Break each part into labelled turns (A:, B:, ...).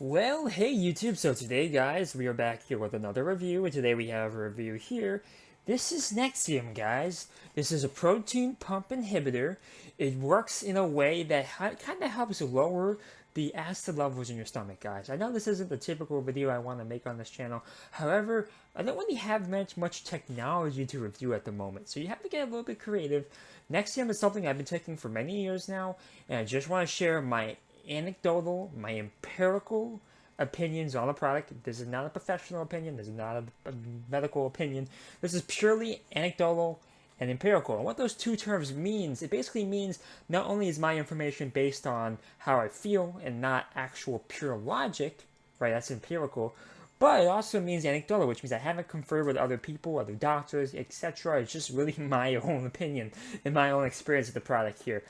A: Well, hey YouTube, so today guys, we are back here with another review, and today we have a review here. This is Nexium, guys. This is a protein pump inhibitor. It works in a way that kind of helps lower the acid levels in your stomach, guys. I know this isn't the typical video I want to make on this channel. However, I don't really have much technology to review at the moment, so you have to get a little bit creative. Nexium is something I've been taking for many years now, and I just want to share my anecdotal, my empirical opinions on the product. This is not a professional opinion. This is not a medical opinion. This is purely anecdotal and empirical. And what those two terms means, it basically means not only is my information based on how I feel and not actual pure logic, right? That's empirical. But it also means anecdotal, which means I haven't conferred with other people, other doctors, etc. It's just really my own opinion and my own experience with the product here.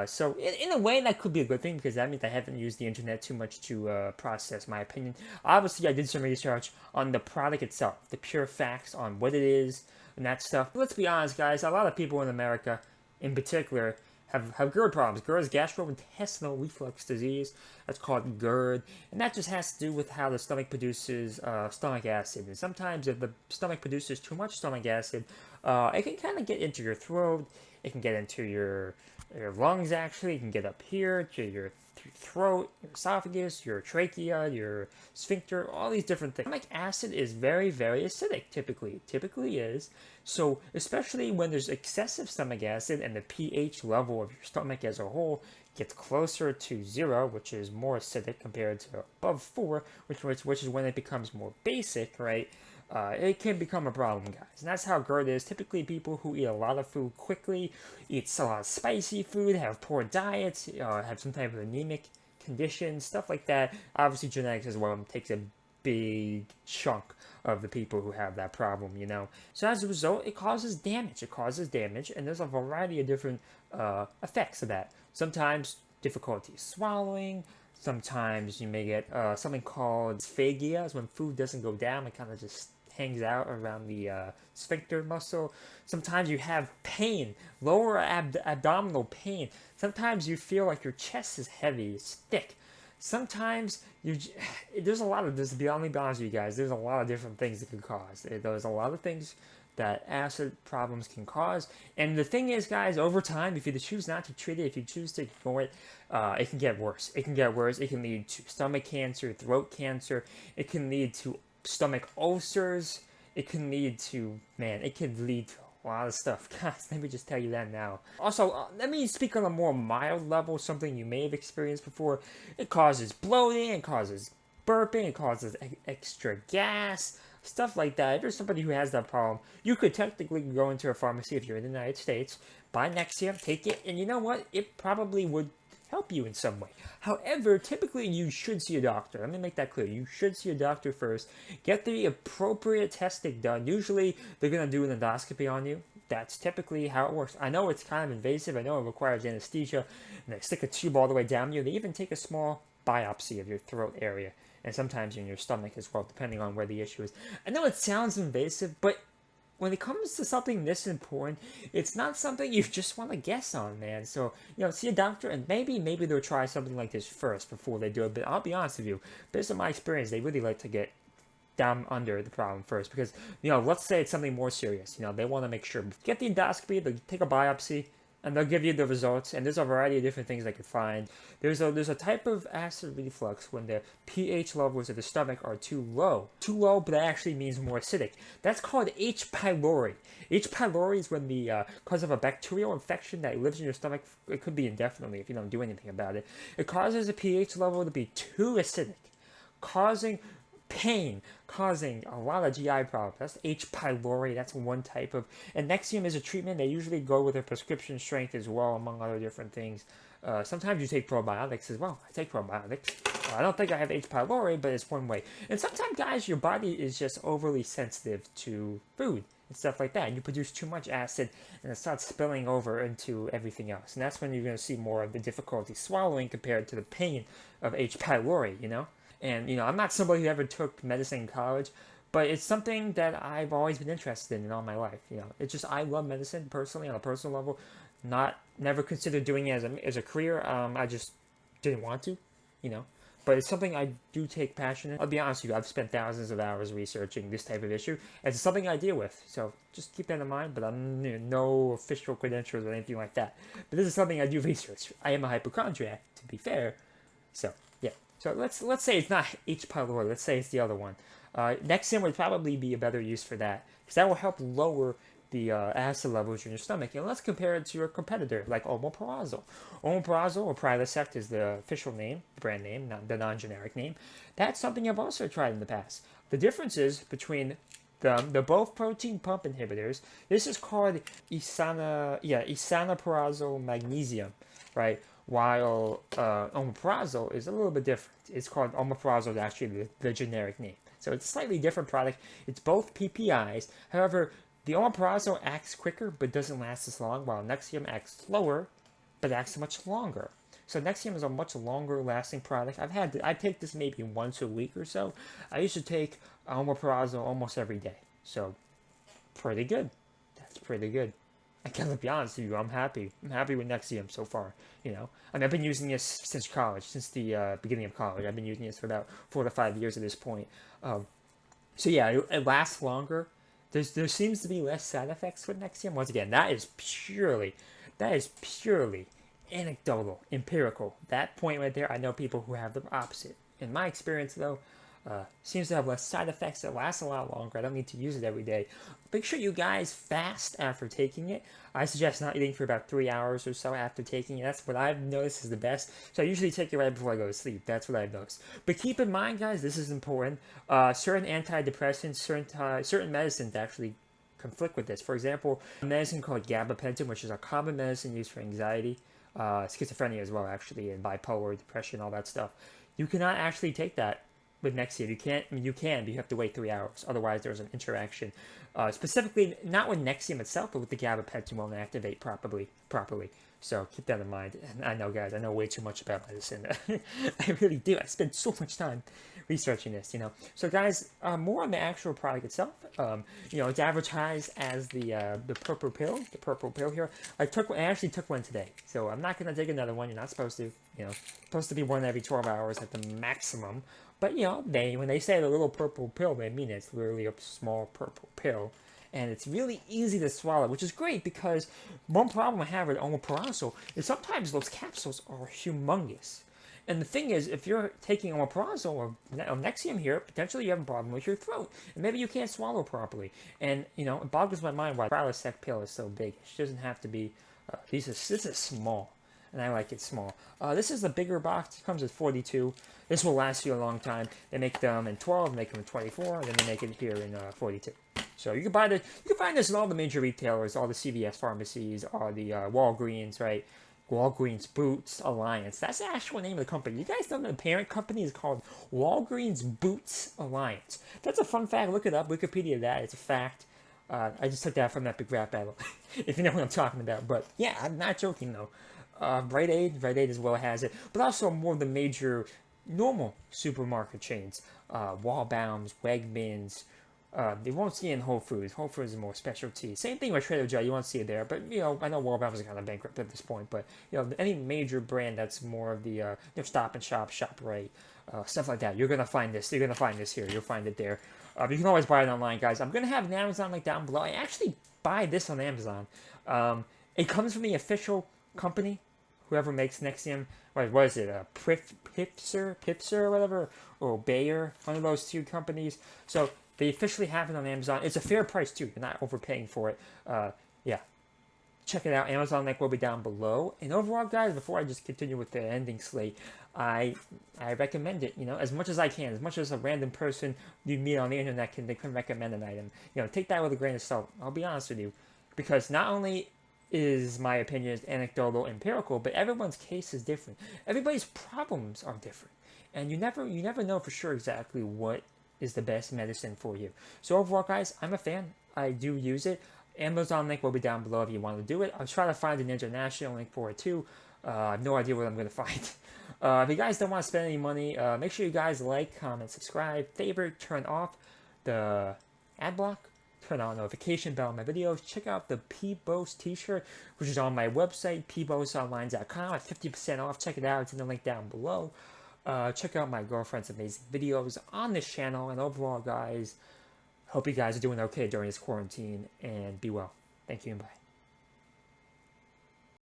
A: So in a way, that could be a good thing because that means I haven't used the internet too much to process my opinion. Obviously, I did some research on the product itself, the pure facts on what it is and that stuff. But let's be honest, guys, a lot of people in America, in particular, have GERD problems. GERD is gastrointestinal reflux disease. That's called GERD. And that just has to do with how the stomach produces stomach acid. And sometimes if the stomach produces too much stomach acid, it can kind of get into your throat. It can get into your lungs, actually. It can get up here to your throat, your esophagus, your trachea, your sphincter, all these different things. Stomach acid is very, very acidic, typically. It typically is. So, especially when there's excessive stomach acid and the pH level of your stomach as a whole gets closer to 0, which is more acidic compared to above 4, which is when it becomes more basic, right? It can become a problem, guys. And that's how GERD is. Typically, people who eat a lot of food quickly, eat a lot of spicy food, have poor diets, have some type of anemic condition, stuff like that. Obviously, genetics as well takes a big chunk of the people who have that problem, you know. So as a result, it causes damage. It causes damage, and there's a variety of different effects of that. Sometimes difficulty swallowing. Sometimes you may get something called sphagia, is when food doesn't go down, it kind of just hangs out around the sphincter muscle. Sometimes you have pain, lower abdominal pain. Sometimes you feel like your chest is heavy, it's thick. Sometimes there's a lot of this. To be honest with you guys, there's a lot of different things it could cause. There's a lot of things that acid problems can cause. And the thing is, guys, over time, if you choose not to treat it, if you choose to ignore it, it can get worse. It can get worse. It can lead to stomach cancer, throat cancer. It can lead to stomach ulcers. It can lead to, man, it can lead to a lot of stuff. Guys, let me just tell you that now. Also, let me speak on a more mild level, something you may have experienced before. It causes bloating, it causes burping, it causes extra gas, stuff like that. If you're somebody who has that problem, you could technically go into a pharmacy if you're in the United States, buy Nexium, take it, and you know what? It probably would help you in some way. However, typically you should see a doctor. Let me make that clear. You should see a doctor first. Get the appropriate testing done. Usually they're going to do an endoscopy on you. That's typically how it works. I know it's kind of invasive. I know it requires anesthesia. And they stick a tube all the way down you. They even take a small biopsy of your throat area. And sometimes in your stomach as well, depending on where the issue is. I know it sounds invasive, but when it comes to something this important, it's not something you just want to guess on, man. So, see a doctor, and maybe they'll try something like this first before they do it. But I'll be honest with you, based on my experience, they really like to get down under the problem first. Because, let's say it's something more serious. They want to make sure. Get the endoscopy, they'll take a biopsy, and they'll give you the results, and there's a variety of different things they could find. There's a type of acid reflux when the pH levels of the stomach are too low, but that actually means more acidic. That's called H. pylori. H. pylori is when the cause of a bacterial infection that lives in your stomach. It could be indefinitely if you don't do anything about it. It causes the pH level to be too acidic, causing pain, causing a lot of GI problems. That's H. pylori. That's one type of. And Nexium is a treatment. They usually go with a prescription strength as well, among other different things. Sometimes you take probiotics as well. I take probiotics. I don't think I have H. pylori, but it's one way. And sometimes, guys, your body is just overly sensitive to food and stuff like that. You produce too much acid, and it starts spilling over into everything else. And that's when you're going to see more of the difficulty swallowing compared to the pain of H. pylori, And, I'm not somebody who ever took medicine in college, but it's something that I've always been interested in all my life. It's just, I love medicine personally on a personal level. Never considered doing it as a career. I just didn't want to, but it's something I do take passion in. I'll be honest with you, I've spent thousands of hours researching this type of issue, and it's something I deal with. So just keep that in mind, but I'm no official credentials or anything like that. But this is something I do research. I am a hypochondriac, to be fair. So yeah. So let's say it's not H. pylori. Let's say it's the other one. Nexium would probably be a better use for that, because that will help lower the acid levels in your stomach. And let's compare it to your competitor, like Omperazole. Omperazole, or Prilosec, is the official name, brand name, not the non-generic name. That's something I've also tried in the past. The difference is between the both protein pump inhibitors. This is called Esomeprazole Magnesium, right? While Omeprazole is a little bit different. It's called Omeprazole, actually the generic name. So it's a slightly different product. It's both PPIs. However, the Omeprazole acts quicker but doesn't last as long, while Nexium acts slower but acts much longer. So Nexium is a much longer lasting product. I take this maybe once a week or so. I used to take Omeprazole almost every day. So pretty good. That's pretty good. I gotta be honest with you, I'm happy. I'm happy with Nexium so far. I've been using this since college, since the beginning of college. I've been using this for about 4 to 5 years at this point. So yeah, it lasts longer. There seems to be less side effects with Nexium. Once again, that is purely anecdotal, empirical. That point right there, I know people who have the opposite. In my experience, though, seems to have less side effects. It lasts a lot longer. I don't need to use it every day. Make sure you guys fast after taking it. I suggest not eating for about 3 hours or so after taking it. That's what I've noticed is the best. So I usually take it right before I go to sleep. That's what I've noticed. But keep in mind, guys, this is important. Certain antidepressants, certain medicines actually conflict with this. For example, a medicine called gabapentin, which is a common medicine used for anxiety, schizophrenia as well, actually, and bipolar depression, all that stuff. You cannot actually take that with Nexium. You can, but you have to wait 3 hours. Otherwise, there's an interaction. Specifically, not with Nexium itself, but with the gabapentin won't activate properly. So keep that in mind. And I know, guys, I know way too much about medicine. I really do. I spend so much time researching this, So, guys, more on the actual product itself. It's advertised as the purple pill. The purple pill here. I actually took one today, so I'm not gonna take another one. You're not supposed to. Supposed to be one every 12 hours at the maximum. But when they say the little purple pill, they mean it's literally a small purple pill. And it's really easy to swallow, which is great, because one problem I have with Omeprazole is sometimes those capsules are humongous. And the thing is, if you're taking Omeprazole or Nexium here, potentially you have a problem with your throat. And maybe you can't swallow properly. And, it boggles my mind why the Prilosec pill is so big. It doesn't have to be, this is small. And I like it small. This is the bigger box. It comes with 42. This will last you a long time. They make them in 12, make them in 24, and then they make it here in 42. So you can find this in all the major retailers, all the CVS pharmacies, all the Walgreens, right? Walgreens Boots Alliance. That's the actual name of the company. You guys know the parent company is called Walgreens Boots Alliance. That's a fun fact. Look it up. Wikipedia that. It's a fact. I just took that from that big rap battle, if you know what I'm talking about. But yeah, I'm not joking though. Rite Aid as well has it, but also more of the major normal supermarket chains, Walbaum's, Wegmans. You won't see it in Whole Foods. Whole Foods is more specialty. Same thing with Trader Joe. You won't see it there, but I know Walbaum's is kind of bankrupt at this point. But any major brand that's more of the Stop and Shop, ShopRite, stuff like that, you're gonna find this. You're gonna find this here. You'll find it there. You can always buy it online, guys. I'm gonna have an Amazon link down below. I actually buy this on Amazon. It comes from the official company. Whoever makes Nexium, what is it, Pipser, or whatever, or Bayer, one of those two companies. So they officially have it on Amazon. It's a fair price too. You're not overpaying for it. Yeah, check it out. Amazon link will be down below. And overall, guys, before I just continue with the ending slate, I recommend it. As much as I can, as much as a random person you meet on the internet can recommend an item. Take that with a grain of salt. I'll be honest with you, because not only is my opinion is anecdotal, empirical, but everyone's case is different. Everybody's problems are different, and you never know for sure exactly what is the best medicine for you. So overall, guys, I'm a fan. I do use it. Amazon link will be down below if you want to do it. I'll try to find an international link for it too. I have no idea what I'm going to find. If you guys don't want to spend any money, make sure you guys like, comment, subscribe, favorite, turn off the ad block. Turn on notification bell on my videos. Check out the P-Bose t-shirt, which is on my website, pbosonline.com at 50% off. Check it out. It's in the link down below. Check out my girlfriend's amazing videos on this channel. And overall, guys, hope you guys are doing okay during this quarantine, and be well. Thank you and bye.